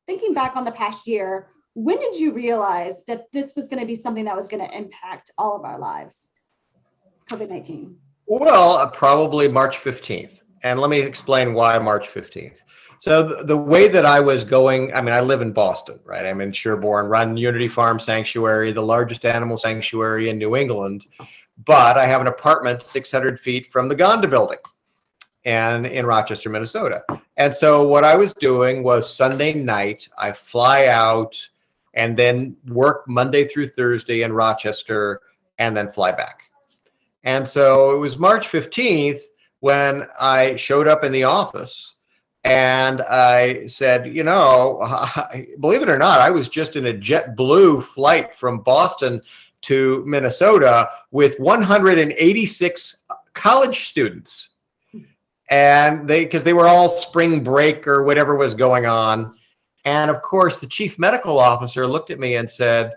thinking back on the past year, when did you realize that this was going to be something that was going to impact all of our lives? COVID-19. Well, probably March 15th. And let me explain why March 15th. So the way that I was going, I mean, I live in Boston, right? I'm in Sherborne, run Unity Farm Sanctuary, the largest animal sanctuary in New England. But I have an apartment 600 feet from the Gonda building and in Rochester, Minnesota. And so what I was doing was Sunday night, I fly out and then work Monday through Thursday in Rochester and then fly back. And so it was March 15th when I showed up in the office and I said, you know, believe it or not, I was just in a JetBlue flight from Boston to Minnesota with 186 college students. And because they were all spring break or whatever was going on. And of course, the chief medical officer looked at me and said,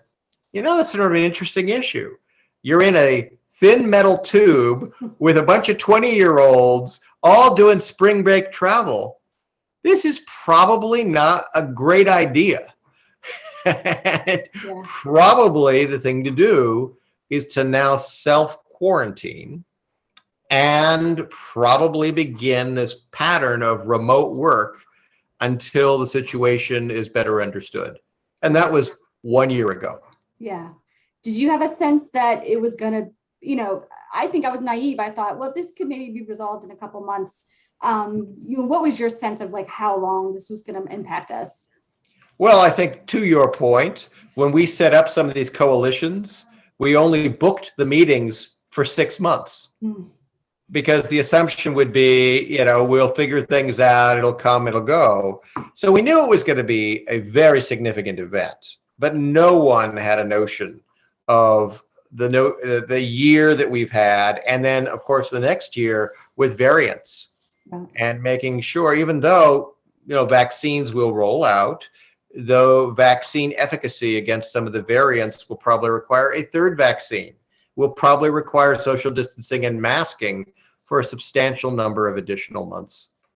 you know, that's sort of an interesting issue. You're in a thin metal tube with a bunch of 20-year-olds all doing spring break travel. This is probably not a great idea. Probably the thing to do is to now self-quarantine and probably begin this pattern of remote work until the situation is better understood. And that was 1 year ago. Yeah. Did you have a sense that it was going to, you know, I think I was naive. I thought, well, this could maybe be resolved in a couple months. What was your sense of like how long this was going to impact us? Well, I think to your point, when we set up some of these coalitions, we only booked the meetings for 6 months. Because the assumption would be, you know, we'll figure things out, it'll come, it'll go. So we knew it was going to be a very significant event, but no one had a notion of the year that we've had, and then of course the next year with variants, and making sure, even though, you know, vaccines will roll out, though vaccine efficacy against some of the variants will probably require a third vaccine, will probably require social distancing and masking for a substantial number of additional months.